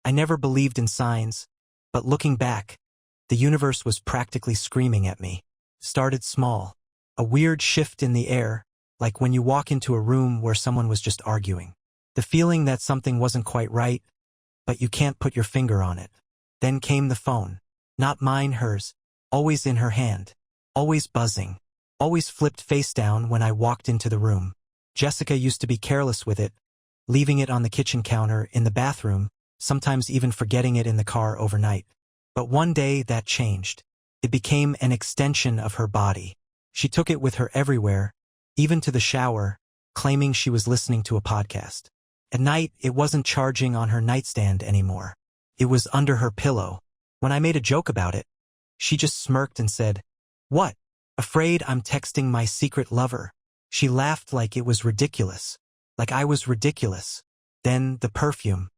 I never believed in signs, but looking back, the universe was practically screaming at me. Started small. A weird shift in the air, like when you walk into a room where someone was just arguing. The feeling that something wasn't quite right, but you can't put your finger on it. Then came the phone. Not mine, hers. Always in her hand. Always buzzing. Always flipped face down when I walked into the room. Jessica used to be careless with it, leaving it on the kitchen counter, in the bathroom, sometimes even forgetting it in the car overnight. But one day that changed. It became an extension of her body. She took it with her everywhere, even to the shower, claiming she was listening to a podcast. At night, it wasn't charging on her nightstand anymore. It was under her pillow. When I made a joke about it, she just smirked and said, "What? Afraid I'm texting my secret lover?" She laughed like it was ridiculous. Like I was ridiculous. Then the perfume.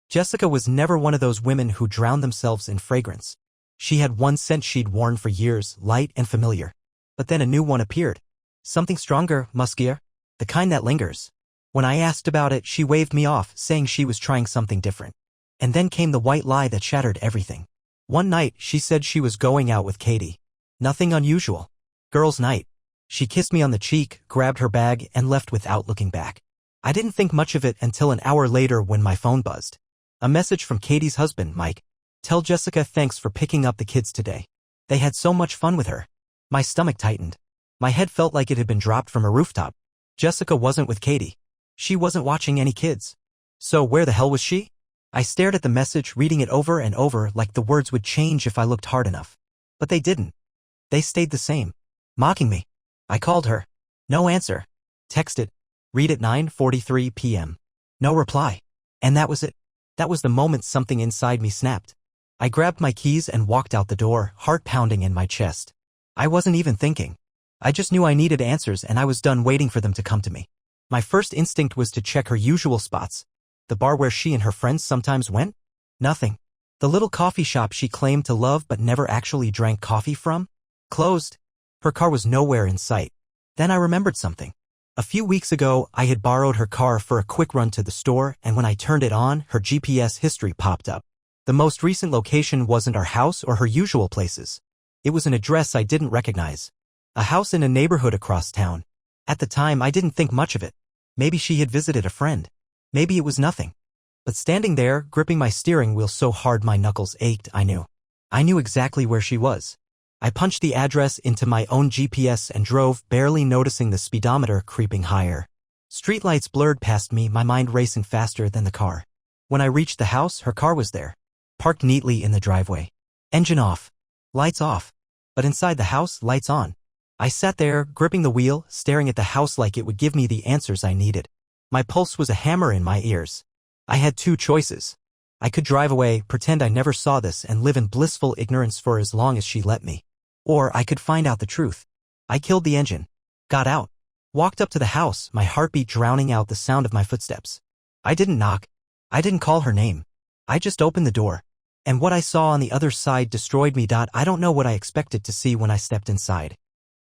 Jessica was never one of those women who drown themselves in fragrance. She had one scent she'd worn for years, light and familiar. But then a new one appeared. Something stronger, muskier, the kind that lingers. When I asked about it, she waved me off, saying she was trying something different. And then came the white lie that shattered everything. One night, she said she was going out with Katie. Nothing unusual. Girls' night. She kissed me on the cheek, grabbed her bag, and left without looking back. I didn't think much of it until an hour later when my phone buzzed. A message from Katie's husband, Mike. "Tell Jessica thanks for picking up the kids today. They had so much fun with her." My stomach tightened. My head felt like it had been dropped from a rooftop. Jessica wasn't with Katie. She wasn't watching any kids. So where the hell was she? I stared at the message, reading it over and over like the words would change if I looked hard enough. But they didn't. They stayed the same. Mocking me. I called her. No answer. Texted. Read at 9:43 p.m. No reply. And that was it. That was the moment something inside me snapped. I grabbed my keys and walked out the door, heart pounding in my chest. I wasn't even thinking. I just knew I needed answers, and I was done waiting for them to come to me. My first instinct was to check her usual spots. The bar where she and her friends sometimes went? Nothing. The little coffee shop she claimed to love but never actually drank coffee from? Closed. Her car was nowhere in sight. Then I remembered something. A few weeks ago, I had borrowed her car for a quick run to the store, and when I turned it on, her GPS history popped up. The most recent location wasn't our house or her usual places. It was an address I didn't recognize. A house in a neighborhood across town. At the time, I didn't think much of it. Maybe she had visited a friend. Maybe it was nothing. But standing there, gripping my steering wheel so hard my knuckles ached, I knew. I knew exactly where she was. I punched the address into my own GPS and drove, barely noticing the speedometer creeping higher. Streetlights blurred past me, my mind racing faster than the car. When I reached the house, her car was there. Parked neatly in the driveway. Engine off. Lights off. But inside the house, lights on. I sat there, gripping the wheel, staring at the house like it would give me the answers I needed. My pulse was a hammer in my ears. I had two choices. I could drive away, pretend I never saw this, and live in blissful ignorance for as long as she let me. Or I could find out the truth. I killed the engine. Got out. Walked up to the house, my heartbeat drowning out the sound of my footsteps. I didn't knock. I didn't call her name. I just opened the door. And what I saw on the other side destroyed me. I don't know what I expected to see when I stepped inside.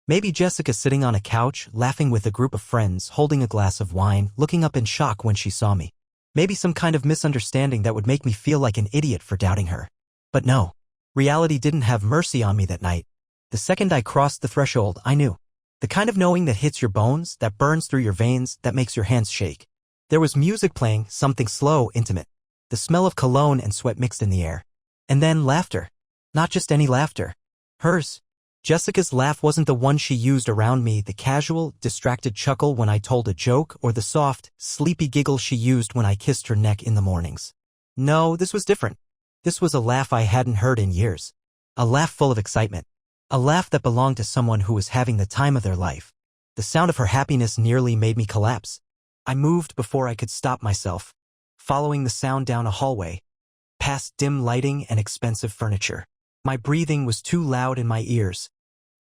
Maybe Jessica sitting on a couch, laughing with a group of friends, holding a glass of wine, looking up in shock when she saw me. Maybe some kind of misunderstanding that would make me feel like an idiot for doubting her. But no. Reality didn't have mercy on me that night. The second I crossed the threshold, I knew. The kind of knowing that hits your bones, that burns through your veins, that makes your hands shake. There was music playing, something slow, intimate. The smell of cologne and sweat mixed in the air. And then laughter. Not just any laughter. Hers. Jessica's laugh wasn't the one she used around me, the casual, distracted chuckle when I told a joke, or the soft, sleepy giggle she used when I kissed her neck in the mornings. No, this was different. This was a laugh I hadn't heard in years. A laugh full of excitement. A laugh that belonged to someone who was having the time of their life. The sound of her happiness nearly made me collapse. I moved before I could stop myself, following the sound down a hallway, past dim lighting and expensive furniture. My breathing was too loud in my ears.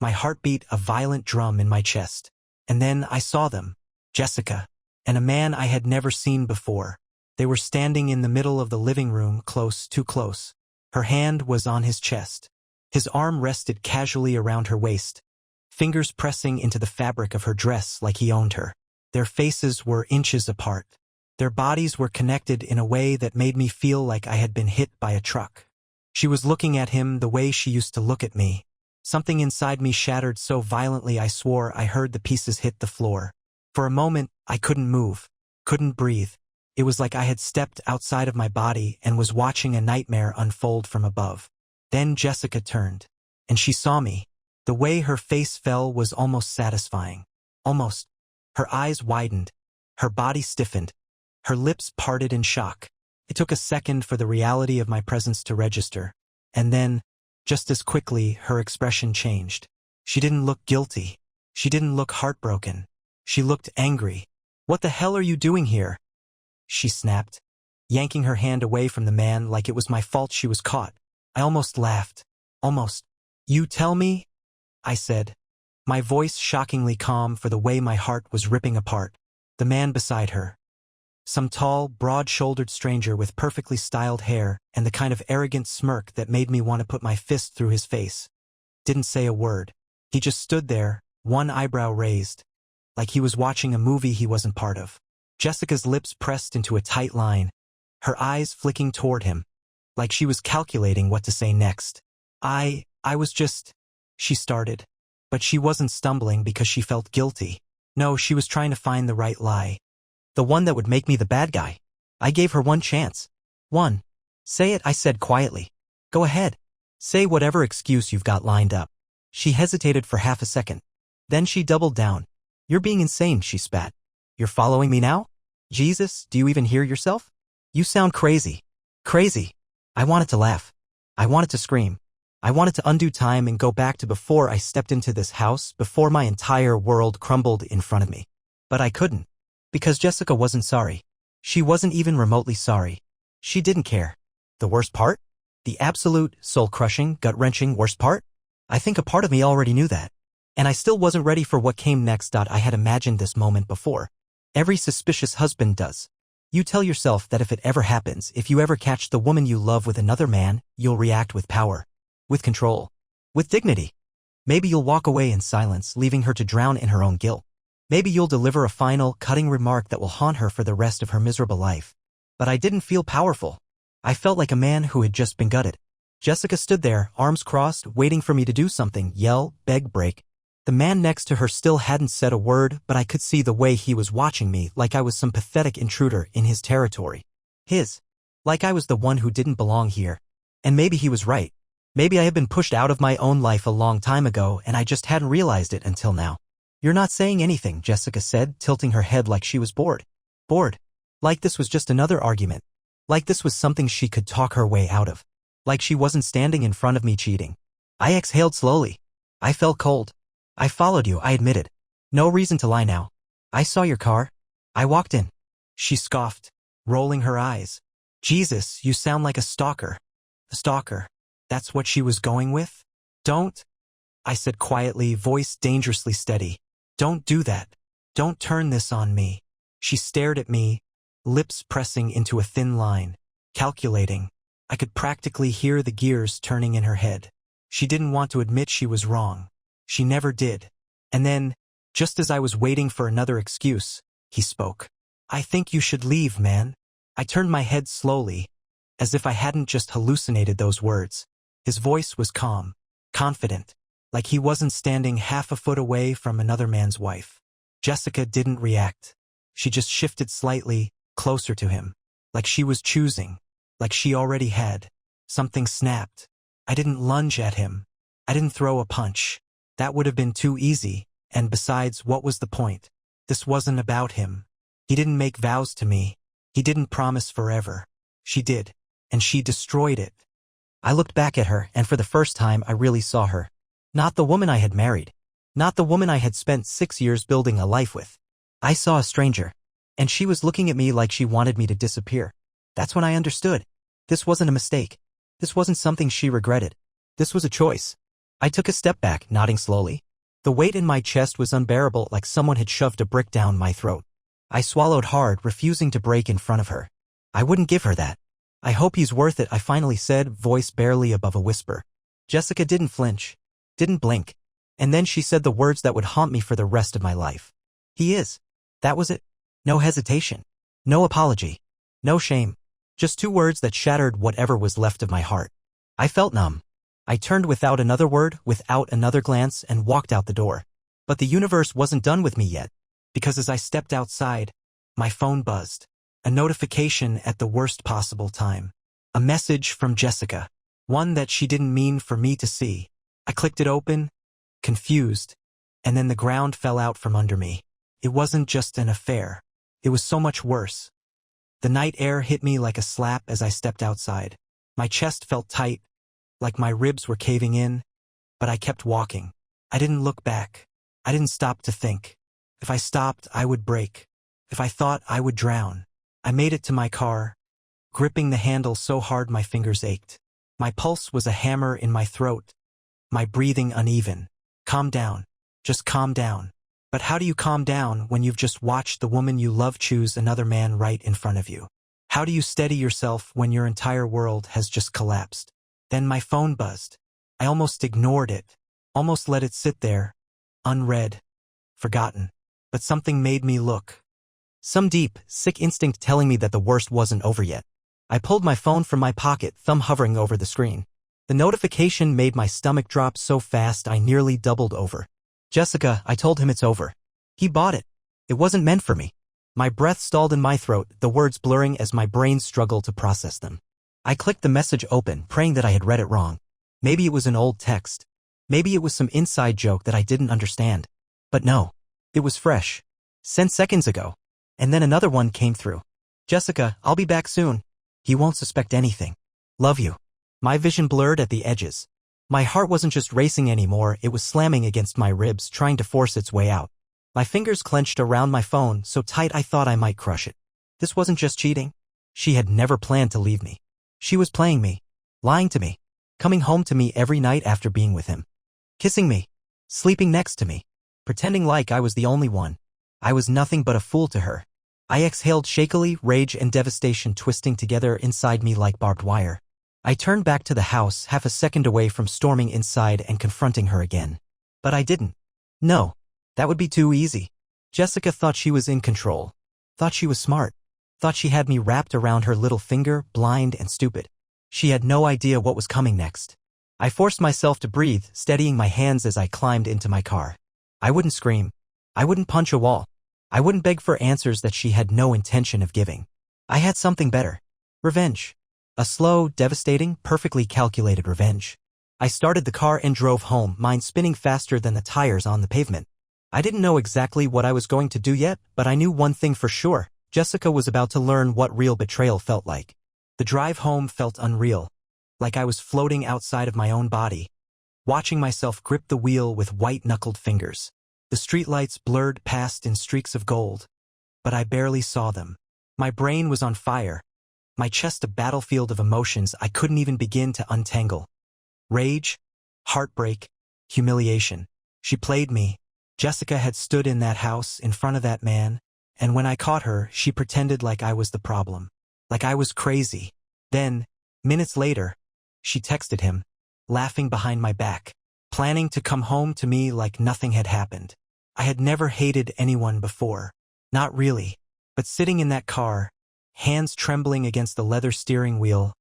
My heartbeat a violent drum in my chest. And then I saw them. Jessica. And a man I had never seen before. They were standing in the middle of the living room, close, too close. Her hand was on his chest. His arm rested casually around her waist, fingers pressing into the fabric of her dress like he owned her. Their faces were inches apart. Their bodies were connected in a way that made me feel like I had been hit by a truck. She was looking at him the way she used to look at me. Something inside me shattered so violently I swore I heard the pieces hit the floor. For a moment, I couldn't move, couldn't breathe. It was like I had stepped outside of my body and was watching a nightmare unfold from above. Then Jessica turned, and she saw me. The way her face fell was almost satisfying. Almost. Her eyes widened. Her body stiffened. Her lips parted in shock. It took a second for the reality of my presence to register. And then, just as quickly, her expression changed. She didn't look guilty. She didn't look heartbroken. She looked angry. "What the hell are you doing here?" she snapped, yanking her hand away from the man like it was my fault she was caught. I almost laughed. Almost. "You tell me?" I said, my voice shockingly calm for the way my heart was ripping apart. The man beside her. Some tall, broad-shouldered stranger with perfectly styled hair and the kind of arrogant smirk that made me want to put my fist through his face. Didn't say a word. He just stood there, one eyebrow raised, like he was watching a movie he wasn't part of. Jessica's lips pressed into a tight line, her eyes flicking toward him, like she was calculating what to say next. I was just, she started. But she wasn't stumbling because she felt guilty. No, she was trying to find the right lie. The one that would make me the bad guy. I gave her one chance. One. "Say it," I said quietly. "Go ahead. Say whatever excuse you've got lined up." She hesitated for half a second. Then she doubled down. "You're being insane," she spat. "You're following me now? Jesus, do you even hear yourself? You sound crazy. Crazy." I wanted to laugh. I wanted to scream. I wanted to undo time and go back to before I stepped into this house, before my entire world crumbled in front of me. But I couldn't. Because Jessica wasn't sorry. She wasn't even remotely sorry. She didn't care. The worst part? The absolute, soul-crushing, gut-wrenching worst part? I think a part of me already knew that. And I still wasn't ready for what came next. I had imagined this moment before. Every suspicious husband does. You tell yourself that if it ever happens, if you ever catch the woman you love with another man, you'll react with power. With control. With dignity. Maybe you'll walk away in silence, leaving her to drown in her own guilt. Maybe you'll deliver a final, cutting remark that will haunt her for the rest of her miserable life. But I didn't feel powerful. I felt like a man who had just been gutted. Jessica stood there, arms crossed, waiting for me to do something, yell, beg, break. The man next to her still hadn't said a word, but I could see the way he was watching me like I was some pathetic intruder in his territory. His. Like I was the one who didn't belong here. And maybe he was right. Maybe I had been pushed out of my own life a long time ago and I just hadn't realized it until now. "You're not saying anything," Jessica said, tilting her head like she was bored. Bored. Like this was just another argument. Like this was something she could talk her way out of. Like she wasn't standing in front of me cheating. I exhaled slowly. I felt cold. "I followed you," I admitted. "No reason to lie now. I saw your car. I walked in." She scoffed, rolling her eyes. "Jesus, you sound like a stalker." A stalker. That's what she was going with? "Don't," I said quietly, voice dangerously steady. "Don't do that. Don't turn this on me." She stared at me, lips pressing into a thin line, calculating. I could practically hear the gears turning in her head. She didn't want to admit she was wrong. She never did. And then, just as I was waiting for another excuse, he spoke. "I think you should leave, man." I turned my head slowly, as if I hadn't just hallucinated those words. His voice was calm, confident, like he wasn't standing half a foot away from another man's wife. Jessica didn't react. She just shifted slightly, closer to him, like she was choosing, like she already had. Something snapped. I didn't lunge at him. I didn't throw a punch. That would have been too easy, and besides, what was the point? This wasn't about him. He didn't make vows to me. He didn't promise forever. She did, and she destroyed it. I looked back at her, and for the first time I really saw her. Not the woman I had married. Not the woman I had spent 6 years building a life with. I saw a stranger. And she was looking at me like she wanted me to disappear. That's when I understood. This wasn't a mistake. This wasn't something she regretted. This was a choice. I took a step back, nodding slowly. The weight in my chest was unbearable, like someone had shoved a brick down my throat. I swallowed hard, refusing to break in front of her. I wouldn't give her that. "I hope he's worth it," I finally said, voice barely above a whisper. Jessica didn't flinch, didn't blink. And then she said the words that would haunt me for the rest of my life. "He is." That was it. No hesitation. No apology. No shame. Just 2 words that shattered whatever was left of my heart. I felt numb. I turned without another word, without another glance, and walked out the door. But the universe wasn't done with me yet, because as I stepped outside, my phone buzzed. A notification at the worst possible time. A message from Jessica. One that she didn't mean for me to see. I clicked it open, confused, and then the ground fell out from under me. It wasn't just an affair. It was so much worse. The night air hit me like a slap as I stepped outside. My chest felt tight, like my ribs were caving in, but I kept walking. I didn't look back. I didn't stop to think. If I stopped, I would break. If I thought, I would drown. I made it to my car, gripping the handle so hard my fingers ached. My pulse was a hammer in my throat, my breathing uneven. Calm down. Just calm down. But how do you calm down when you've just watched the woman you love choose another man right in front of you? How do you steady yourself when your entire world has just collapsed? Then my phone buzzed. I almost ignored it, almost let it sit there, unread, forgotten. But something made me look. Some deep, sick instinct telling me that the worst wasn't over yet. I pulled my phone from my pocket, thumb hovering over the screen. The notification made my stomach drop so fast I nearly doubled over. Jessica, I told him it's over. He bought it. It wasn't meant for me. My breath stalled in my throat, the words blurring as my brain struggled to process them. I clicked the message open, praying that I had read it wrong. Maybe it was an old text. Maybe it was some inside joke that I didn't understand. But no. It was fresh. Sent seconds ago. And then another one came through. Jessica, I'll be back soon. He won't suspect anything. Love you. My vision blurred at the edges. My heart wasn't just racing anymore, it was slamming against my ribs, trying to force its way out. My fingers clenched around my phone, so tight I thought I might crush it. This wasn't just cheating. She had never planned to leave me. She was playing me, lying to me, coming home to me every night after being with him, kissing me, sleeping next to me, pretending like I was the only one. I was nothing but a fool to her. I exhaled shakily, rage and devastation twisting together inside me like barbed wire. I turned back to the house, half a second away from storming inside and confronting her again. But I didn't. No, that would be too easy. Jessica thought she was in control, thought she was smart, thought she had me wrapped around her little finger, blind and stupid. She had no idea what was coming next. I forced myself to breathe, steadying my hands as I climbed into my car. I wouldn't scream. I wouldn't punch a wall. I wouldn't beg for answers that she had no intention of giving. I had something better. Revenge. A slow, devastating, perfectly calculated revenge. I started the car and drove home, mind spinning faster than the tires on the pavement. I didn't know exactly what I was going to do yet, but I knew one thing for sure. Jessica was about to learn what real betrayal felt like. The drive home felt unreal, like I was floating outside of my own body, watching myself grip the wheel with white-knuckled fingers. The streetlights blurred past in streaks of gold, but I barely saw them. My brain was on fire, my chest a battlefield of emotions I couldn't even begin to untangle. Rage, heartbreak, humiliation. She played me. Jessica had stood in that house, in front of that man, and when I caught her, she pretended like I was the problem, like I was crazy. Then, minutes later, she texted him, laughing behind my back, planning to come home to me like nothing had happened. I had never hated anyone before. Not really. But sitting in that car, hands trembling against the leather steering wheel,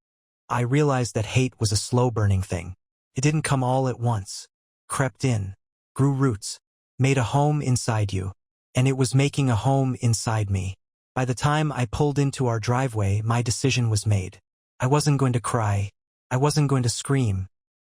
I realized that hate was a slow-burning thing. It didn't come all at once. Crept in, grew roots, made a home inside you, and it was making a home inside me. By the time I pulled into our driveway, my decision was made. I wasn't going to cry. I wasn't going to scream.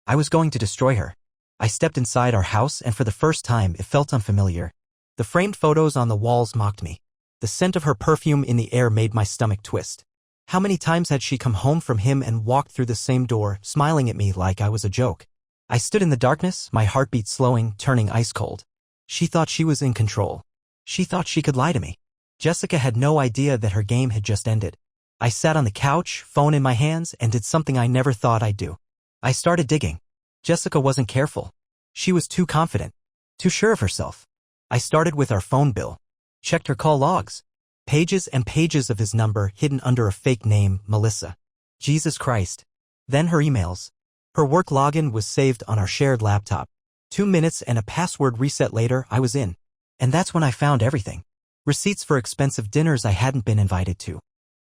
I was going to destroy her. I stepped inside our house, and for the first time, it felt unfamiliar. The framed photos on the walls mocked me. The scent of her perfume in the air made my stomach twist. How many times had she come home from him and walked through the same door, smiling at me like I was a joke? I stood in the darkness, my heartbeat slowing, turning ice cold. She thought she was in control. She thought she could lie to me. Jessica had no idea that her game had just ended. I sat on the couch, phone in my hands, and did something I never thought I'd do. I started digging. Jessica wasn't careful. She was too confident, too sure of herself. I started with our phone bill. Checked her call logs. Pages and pages of his number hidden under a fake name, Melissa. Jesus Christ. Then her emails. Her work login was saved on our shared laptop. 2 minutes and a password reset later, I was in. And that's when I found everything. Receipts for expensive dinners I hadn't been invited to.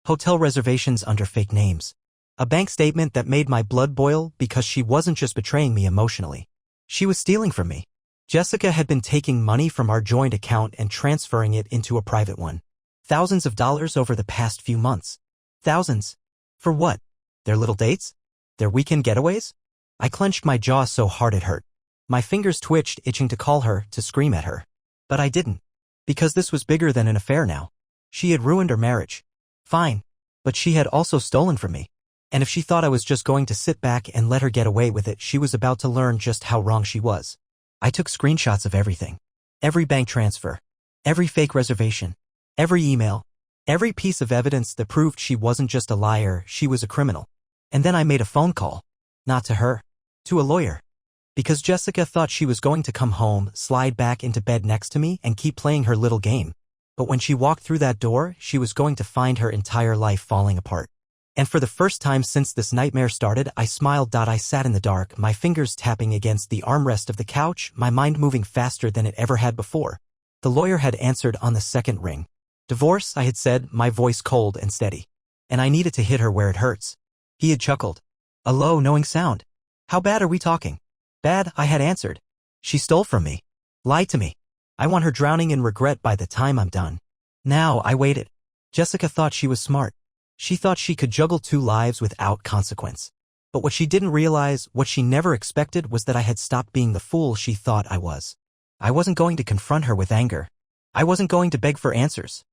Hotel reservations under fake names. A bank statement that made my blood boil because she wasn't just betraying me emotionally. She was stealing from me. Jessica had been taking money from our joint account and transferring it into a private one. Thousands of dollars over the past few months. Thousands. For what? Their little dates? Their weekend getaways? I clenched my jaw so hard it hurt. My fingers twitched, itching to call her, to scream at her. But I didn't. Because this was bigger than an affair now. She had ruined her marriage. Fine. But she had also stolen from me. And if she thought I was just going to sit back and let her get away with it, she was about to learn just how wrong she was. I took screenshots of everything. Every bank transfer. Every fake reservation. Every email. Every piece of evidence that proved she wasn't just a liar, she was a criminal. And then I made a phone call. Not to her. To a lawyer. Because Jessica thought she was going to come home, slide back into bed next to me, and keep playing her little game. But when she walked through that door, she was going to find her entire life falling apart. And for the first time since this nightmare started, I smiled. I sat in the dark, my fingers tapping against the armrest of the couch, my mind moving faster than it ever had before. The lawyer had answered on the second ring. Divorce, I had said, my voice cold and steady. And I needed to hit her where it hurts. He had chuckled. A low, knowing sound. How bad are we talking? Bad, I had answered. She stole from me. Lied to me. I want her drowning in regret by the time I'm done. Now, I waited. Jessica thought she was smart. She thought she could juggle two lives without consequence. But what she didn't realize, what she never expected, was that I had stopped being the fool she thought I was. I wasn't going to confront her with anger. I wasn't going to beg for answers.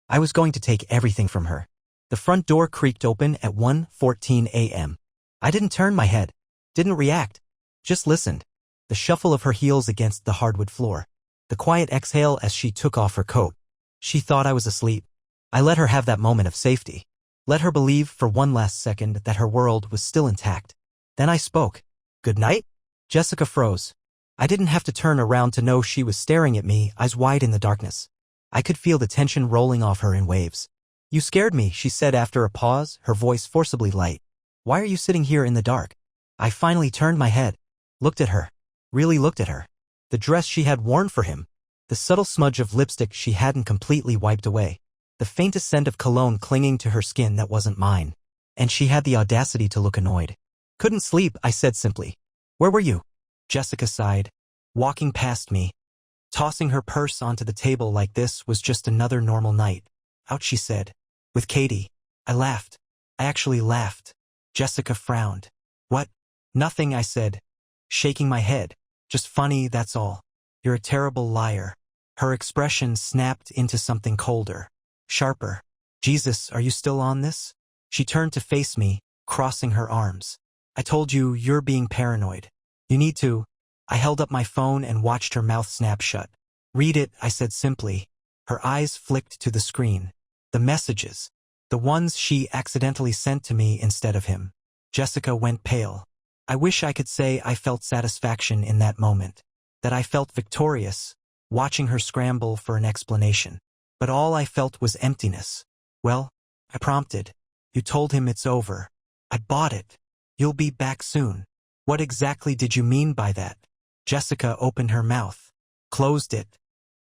I was going to take everything from her. The front door creaked open at 1:14 a.m. I didn't turn my head. Didn't react. Just listened. The shuffle of her heels against the hardwood floor. The quiet exhale as she took off her coat. She thought I was asleep. I let her have that moment of safety. Let her believe for one last second that her world was still intact. Then I spoke. Good night? Jessica froze. I didn't have to turn around to know she was staring at me, eyes wide in the darkness. I could feel the tension rolling off her in waves. You scared me, she said after a pause, her voice forcibly light. Why are you sitting here in the dark? I finally turned my head. Looked at her. Really looked at her. The dress she had worn for him. The subtle smudge of lipstick she hadn't completely wiped away. The faintest scent of cologne clinging to her skin that wasn't mine. And she had the audacity to look annoyed. Couldn't sleep, I said simply. Where were you? Jessica sighed. Walking past me. Tossing her purse onto the table like this was just another normal night. Out, she said. With Katie. I laughed. I actually laughed. Jessica frowned. What? Nothing, I said. Shaking my head. Just funny, that's all. You're a terrible liar. Her expression snapped into something colder. Sharper. Jesus, are you still on this? She turned to face me, crossing her arms. I told you, you're being paranoid. You need to. I held up my phone and watched her mouth snap shut. Read it, I said simply. Her eyes flicked to the screen. The messages. The ones she accidentally sent to me instead of him. Jessica went pale. I wish I could say I felt satisfaction in that moment. That I felt victorious, watching her scramble for an explanation. But all I felt was emptiness. Well, I prompted. You told him it's over. I bought it. You'll be back soon. What exactly did you mean by that? Jessica opened her mouth. Closed it.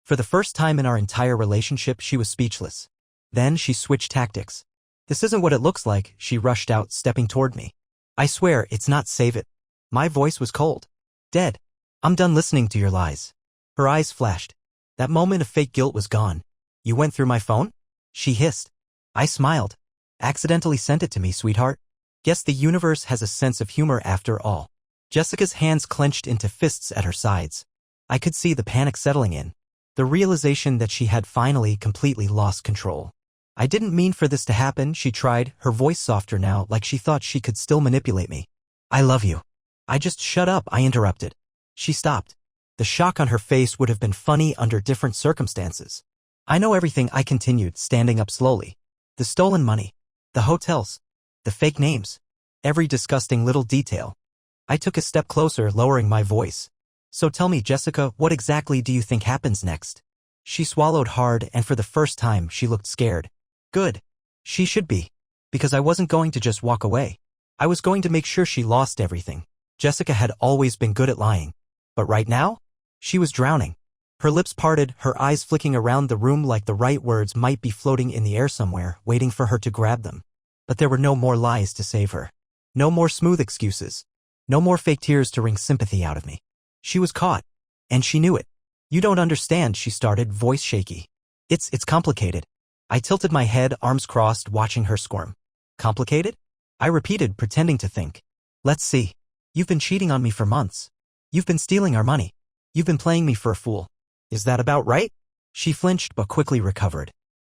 For the first time in our entire relationship, she was speechless. Then she switched tactics. This isn't what it looks like, she rushed out, stepping toward me. I swear, it's not. Save it. My voice was cold. Dead. I'm done listening to your lies. Her eyes flashed. That moment of fake guilt was gone. You went through my phone? She hissed. I smiled. Accidentally sent it to me, sweetheart. Guess the universe has a sense of humor after all. Jessica's hands clenched into fists at her sides. I could see the panic settling in. The realization that she had finally completely lost control. I didn't mean for this to happen, she tried, her voice softer now, like she thought she could still manipulate me. I love you. I just shut up, I interrupted. She stopped. The shock on her face would have been funny under different circumstances. I know everything, I continued, standing up slowly. The stolen money. The hotels. The fake names. Every disgusting little detail. I took a step closer, lowering my voice. So tell me, Jessica, what exactly do you think happens next? She swallowed hard, and for the first time, she looked scared. Good. She should be. Because I wasn't going to just walk away. I was going to make sure she lost everything. Jessica had always been good at lying. But right now? She was drowning. Her lips parted, her eyes flicking around the room like the right words might be floating in the air somewhere, waiting for her to grab them. But there were no more lies to save her. No more smooth excuses. No more fake tears to wring sympathy out of me. She was caught. And she knew it. "You don't understand," she started, voice shaky. It's complicated." I tilted my head, arms crossed, watching her squirm. "Complicated?" I repeated, pretending to think. "Let's see. You've been cheating on me for months. You've been stealing our money. You've been playing me for a fool. Is that about right?" She flinched but quickly recovered.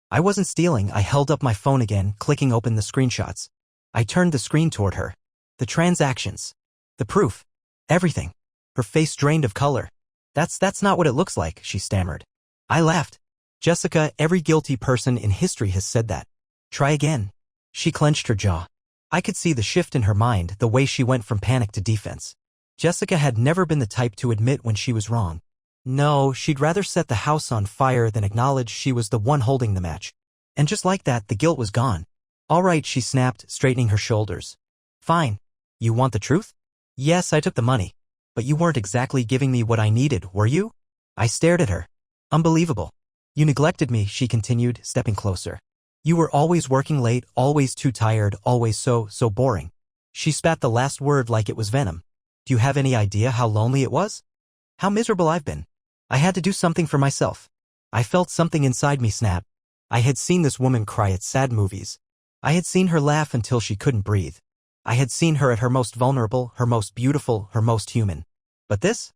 "I wasn't stealing." I held up my phone again, clicking open the screenshots. I turned the screen toward her. The transactions. The proof. Everything. Her face drained of color. That's not what it looks like," she stammered. I laughed. "Jessica, every guilty person in history has said that. Try again." She clenched her jaw. I could see the shift in her mind, the way she went from panic to defense. Jessica had never been the type to admit when she was wrong. No, she'd rather set the house on fire than acknowledge she was the one holding the match. And just like that, the guilt was gone. "All right," she snapped, straightening her shoulders. "Fine. You want the truth?" "Yes, I took the money. But you weren't exactly giving me what I needed, were you?" I stared at her. "Unbelievable. You neglected me," she continued, stepping closer. "You were always working late, always too tired, always so boring." She spat the last word like it was venom. "Do you have any idea how lonely it was? How miserable I've been? I had to do something for myself." I felt something inside me snap. I had seen this woman cry at sad movies. I had seen her laugh until she couldn't breathe. I had seen her at her most vulnerable, her most beautiful, her most human. But this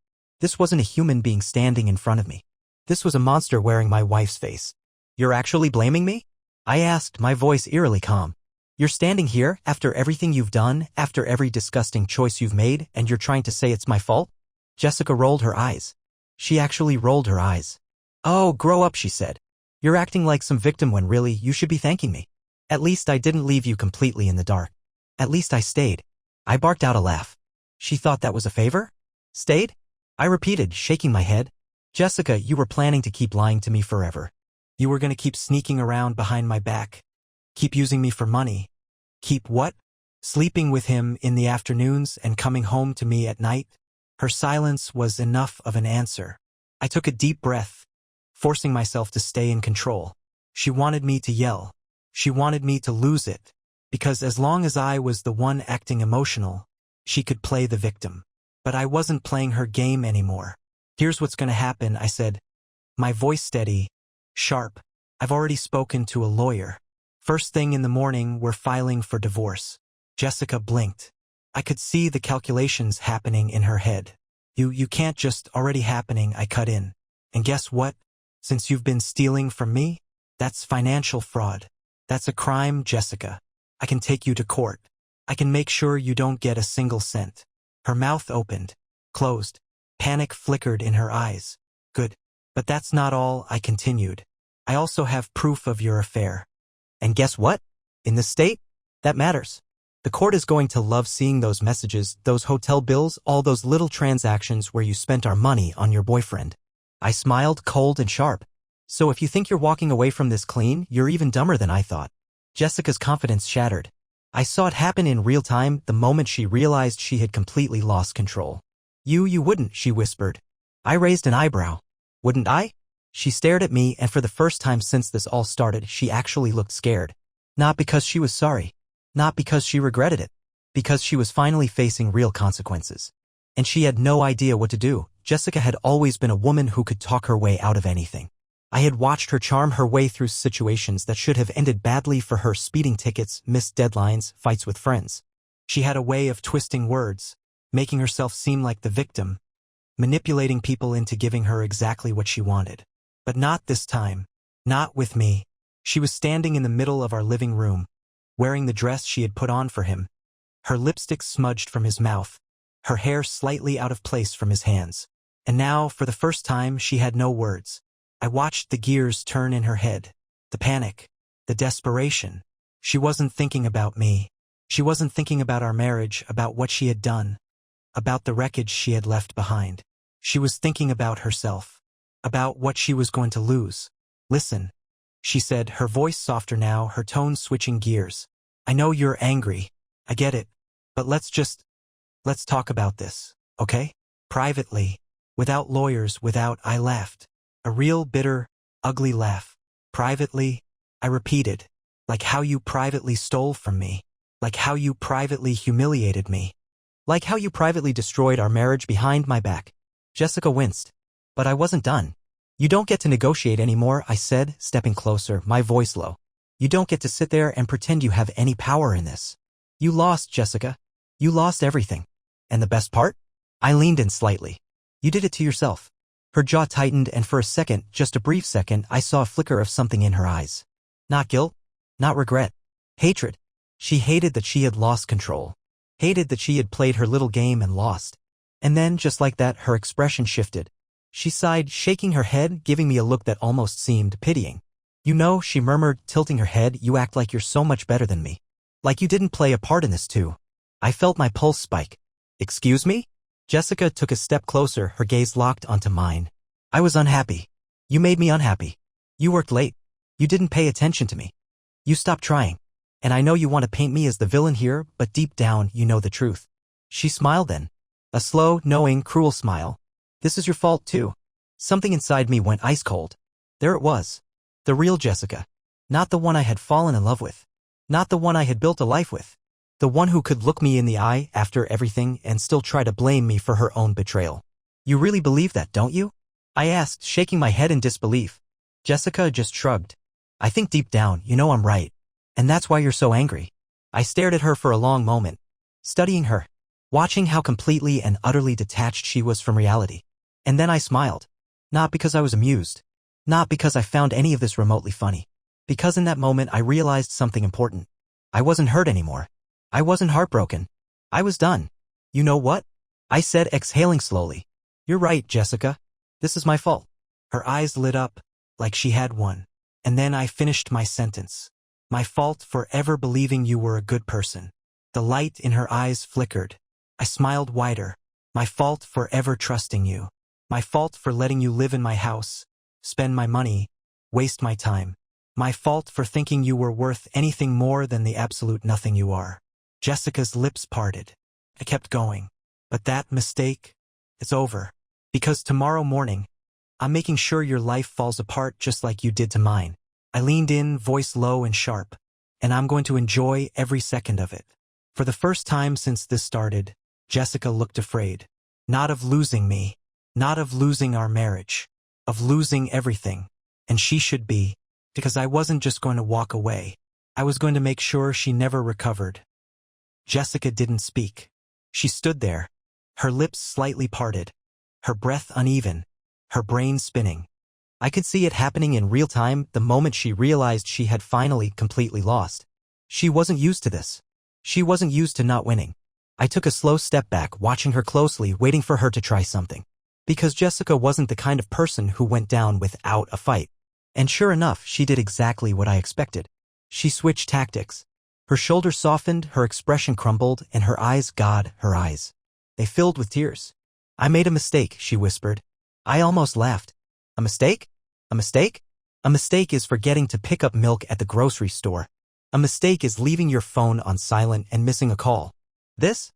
wasn't a human being standing in front of me. This was a monster wearing my wife's face. "You're actually blaming me?" I asked, my voice eerily calm. "You're standing here, after everything you've done, after every disgusting choice you've made, and you're trying to say it's my fault?" Jessica rolled her eyes. She actually rolled her eyes. "Oh, grow up," she said. "You're acting like some victim when really, you should be thanking me. At least I didn't leave you completely in the dark. At least I stayed." I barked out a laugh. She thought that was a favor? "Stayed?" I repeated, shaking my head. "Jessica, you were planning to keep lying to me forever. You were going to keep sneaking around behind my back. Keep using me for money. Keep what? Sleeping with him in the afternoons and coming home to me at night?" Her silence was enough of an answer. I took a deep breath, forcing myself to stay in control. She wanted me to yell. She wanted me to lose it. Because as long as I was the one acting emotional, she could play the victim. But I wasn't playing her game anymore. "Here's what's going to happen," I said, my voice steady, sharp. "I've already spoken to a lawyer. First thing in the morning, we're filing for divorce." Jessica blinked. I could see the calculations happening in her head. You can't just already happening," I cut in. "And guess what? Since you've been stealing from me, that's financial fraud. That's a crime, Jessica. I can take you to court. I can make sure you don't get a single cent." Her mouth opened, closed. Panic flickered in her eyes. "Good. But that's not all," I continued. "I also have proof of your affair. And guess what? In this state, that matters. The court is going to love seeing those messages, those hotel bills, all those little transactions where you spent our money on your boyfriend." I smiled, cold and sharp. "So if you think you're walking away from this clean, you're even dumber than I thought." Jessica's confidence shattered. I saw it happen in real time the moment she realized she had completely lost control. You wouldn't," she whispered. I raised an eyebrow. "Wouldn't I?" She stared at me, and for the first time since this all started, she actually looked scared. Not because she was sorry. Not because she regretted it. Because she was finally facing real consequences. And she had no idea what to do. Jessica had always been a woman who could talk her way out of anything. I had watched her charm her way through situations that should have ended badly for her: speeding tickets, missed deadlines, fights with friends. She had a way of twisting words, making herself seem like the victim, manipulating people into giving her exactly what she wanted. But not this time. Not with me. She was standing in the middle of our living room, wearing the dress she had put on for him, her lipstick smudged from his mouth, her hair slightly out of place from his hands. And now, for the first time, she had no words. I watched the gears turn in her head. The panic. The desperation. She wasn't thinking about me. She wasn't thinking about our marriage, about what she had done, about the wreckage she had left behind. She was thinking about herself. About what she was going to lose. "Listen," she said, her voice softer now, her tone switching gears. "I know you're angry. I get it. But let's talk about this, okay? Privately. Without lawyers, without..." I laughed. A real bitter, ugly laugh. Privately, I repeated. Like how you privately stole from me. Like how you privately humiliated me. Like how you privately destroyed our marriage behind my back. Jessica winced. But I wasn't done. You don't get to negotiate anymore, I said, stepping closer, my voice low. You don't get to sit there and pretend you have any power in this. You lost, Jessica. You lost everything. And the best part? I leaned in slightly. You did it to yourself. Her jaw tightened, and for a second, just a brief second, I saw a flicker of something in her eyes. Not guilt. Not regret. Hatred. She hated that she had lost control. Hated that she had played her little game and lost. And then, just like that, her expression shifted. She sighed, shaking her head, giving me a look that almost seemed pitying. You know, she murmured, tilting her head, you act like you're so much better than me. Like you didn't play a part in this too. I felt my pulse spike. Excuse me? Jessica took a step closer, her gaze locked onto mine. I was unhappy. You made me unhappy. You worked late. You didn't pay attention to me. You stopped trying. And I know you want to paint me as the villain here, but deep down, you know the truth. She smiled then. A slow, knowing, cruel smile. This is your fault too. Something inside me went ice cold. There it was. The real Jessica. Not the one I had fallen in love with. Not the one I had built a life with. The one who could look me in the eye after everything and still try to blame me for her own betrayal. You really believe that, don't you? I asked, shaking my head in disbelief. Jessica just shrugged. I think deep down, you know I'm right. And that's why you're so angry. I stared at her for a long moment, studying her, watching how completely and utterly detached she was from reality. And then I smiled. Not because I was amused. Not because I found any of this remotely funny. Because in that moment I realized something important. I wasn't hurt anymore. I wasn't heartbroken. I was done. You know what? I said, exhaling slowly. You're right, Jessica. This is my fault. Her eyes lit up, like she had one. And then I finished my sentence. My fault for ever believing you were a good person. The light in her eyes flickered. I smiled wider. My fault for ever trusting you. My fault for letting you live in my house, spend my money, waste my time. My fault for thinking you were worth anything more than the absolute nothing you are. Jessica's lips parted. I kept going. But that mistake, it's over. Because tomorrow morning, I'm making sure your life falls apart just like you did to mine. I leaned in, voice low and sharp. And I'm going to enjoy every second of it. For the first time since this started, Jessica looked afraid. Not of losing me. Not of losing our marriage. Of losing everything. And she should be. Because I wasn't just going to walk away. I was going to make sure she never recovered. Jessica didn't speak. She stood there, her lips slightly parted, her breath uneven, her brain spinning. I could see it happening in real time the moment she realized she had finally completely lost. She wasn't used to this. She wasn't used to not winning. I took a slow step back, watching her closely, waiting for her to try something. Because Jessica wasn't the kind of person who went down without a fight. And sure enough, she did exactly what I expected. She switched tactics. Her shoulders softened, her expression crumbled, and her eyes, God, her eyes. They filled with tears. I made a mistake, she whispered. I almost laughed. A mistake? A mistake? A mistake is forgetting to pick up milk at the grocery store. A mistake is leaving your phone on silent and missing a call. This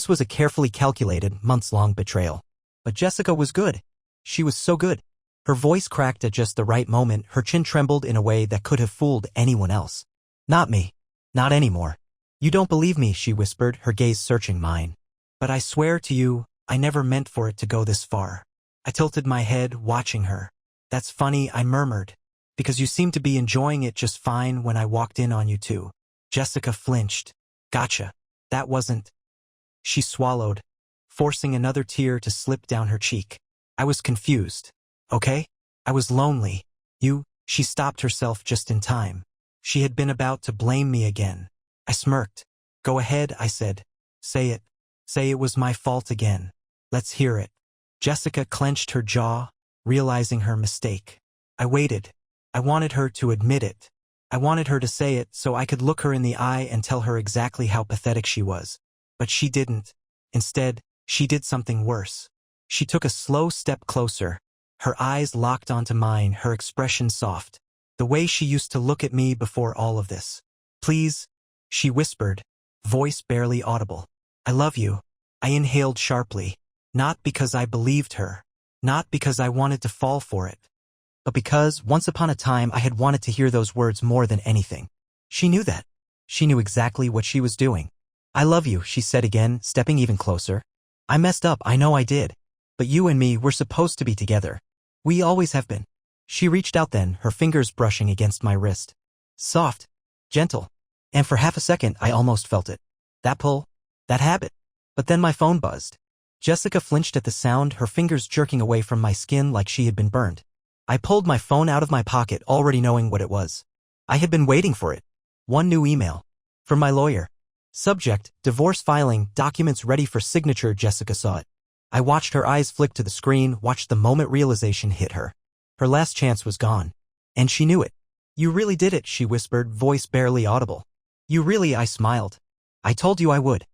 was a carefully calculated, months-long betrayal. But Jessica was good. She was so good. Her voice cracked at just the right moment, her chin trembled in a way that could have fooled anyone else. Not me. Not anymore. You don't believe me, she whispered, her gaze searching mine. But I swear to you, I never meant for it to go this far. I tilted my head, watching her. That's funny, I murmured. Because you seemed to be enjoying it just fine when I walked in on you too. Jessica flinched. Gotcha. That wasn't. She swallowed, forcing another tear to slip down her cheek. I was confused. Okay? I was lonely. She stopped herself just in time. She had been about to blame me again. I smirked. Go ahead, I said. Say it. Say it was my fault again. Let's hear it. Jessica clenched her jaw, realizing her mistake. I waited. I wanted her to admit it. I wanted her to say it so I could look her in the eye and tell her exactly how pathetic she was. But she didn't. Instead, she did something worse. She took a slow step closer, her eyes locked onto mine, her expression soft. The way she used to look at me before all of this. Please, she whispered, voice barely audible. I love you. I inhaled sharply. Not because I believed her. Not because I wanted to fall for it. but because, once upon a time, I had wanted to hear those words more than anything. She knew that. She knew exactly what she was doing. "I love you," she said again, stepping even closer. "I messed up, I know I did. But you and me were supposed to be together. We always have been." She reached out then, her fingers brushing against my wrist. Soft, gentle, and for half a second I almost felt it. That pull, that habit. But then my phone buzzed. Jessica flinched at the sound, her fingers jerking away from my skin like she had been burned. I pulled my phone out of my pocket, already knowing what it was. I had been waiting for it. One new email. From my lawyer. Subject, divorce filing, documents ready for signature. Jessica saw it. I watched her eyes flick to the screen, watched the moment realization hit her. Her last chance was gone. And she knew it. "You really did it," she whispered, voice barely audible. "You really," I smiled. "I told you I would."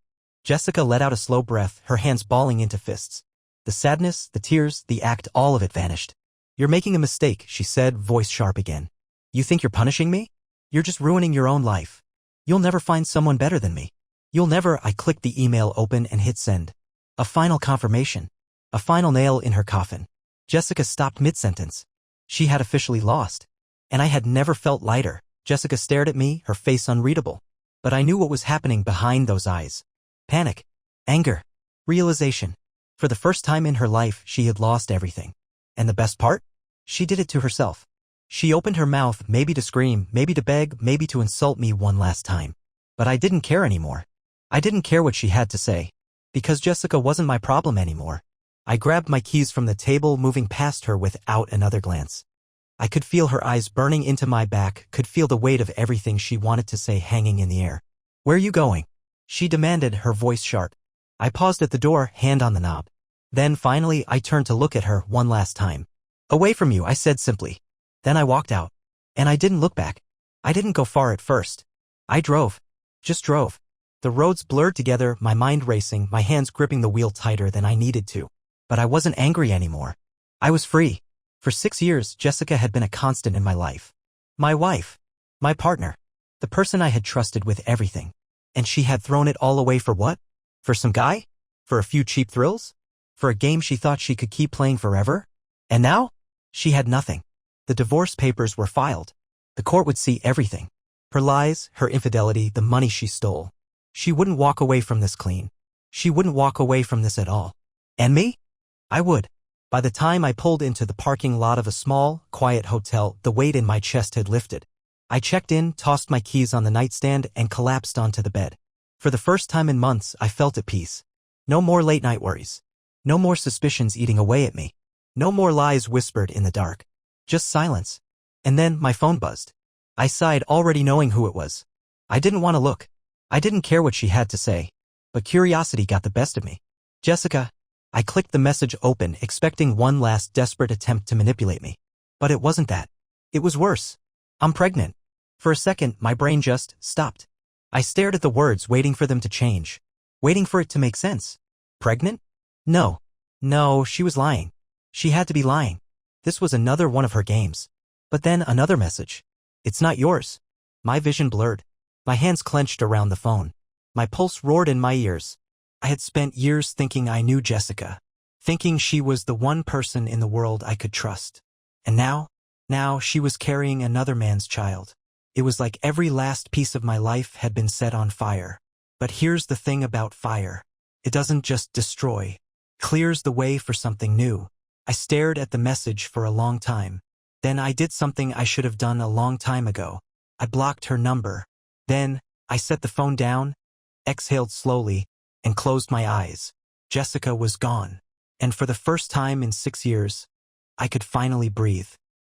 Jessica let out a slow breath, her hands balling into fists. The sadness, the tears, the act, all of it vanished. "You're making a mistake," she said, voice sharp again. "You think you're punishing me? You're just ruining your own life. You'll never find someone better than me. You'll never." I clicked the email open and hit send. A final confirmation. A final nail in her coffin. Jessica stopped mid-sentence. She had officially lost. And I had never felt lighter. Jessica stared at me, her face unreadable. But I knew what was happening behind those eyes. Panic. Anger. Realization. For the first time in her life, she had lost everything. And the best part? She did it to herself. She opened her mouth, maybe to scream, maybe to beg, maybe to insult me one last time. But I didn't care anymore. I didn't care what she had to say. Because Jessica wasn't my problem anymore. I grabbed my keys from the table, moving past her without another glance. I could feel her eyes burning into my back, could feel the weight of everything she wanted to say hanging in the air. "Where are you going?" she demanded, her voice sharp. I paused at the door, hand on the knob. Then finally I turned to look at her one last time. "Away from you," I said simply. Then I walked out. And I didn't look back. I didn't go far at first. I drove. Just drove. The roads blurred together, my mind racing, my hands gripping the wheel tighter than I needed to. But I wasn't angry anymore. I was free. For 6 years, Jessica had been a constant in my life. My wife. My partner. The person I had trusted with everything. And she had thrown it all away for what? For some guy? For a few cheap thrills? For a game she thought she could keep playing forever? And now? She had nothing. The divorce papers were filed. The court would see everything. Her lies, her infidelity, the money she stole. She wouldn't walk away from this clean. She wouldn't walk away from this at all. And me? I would. By the time I pulled into the parking lot of a small, quiet hotel, the weight in my chest had lifted. I checked in, tossed my keys on the nightstand, and collapsed onto the bed. For the first time in months, I felt at peace. No more late-night worries. No more suspicions eating away at me. No more lies whispered in the dark. Just silence. And then my phone buzzed. I sighed, already knowing who it was. I didn't want to look. I didn't care what she had to say. But curiosity got the best of me. "Jessica." I clicked the message open, expecting one last desperate attempt to manipulate me. But it wasn't that. It was worse. "I'm pregnant." For a second, my brain just stopped. I stared at the words, waiting for them to change. Waiting for it to make sense. Pregnant? No. No, she was lying. She had to be lying. This was another one of her games. But then another message. "It's not yours." My vision blurred. My hands clenched around the phone. My pulse roared in my ears. I had spent years thinking I knew Jessica. Thinking she was the one person in the world I could trust. And now she was carrying another man's child. It was like every last piece of my life had been set on fire. But here's the thing about fire. It doesn't just destroy. It clears the way for something new. I stared at the message for a long time. Then I did something I should have done a long time ago. I blocked her number. Then I set the phone down, exhaled slowly, and closed my eyes. Jessica was gone. And for the first time in 6 years, I could finally breathe.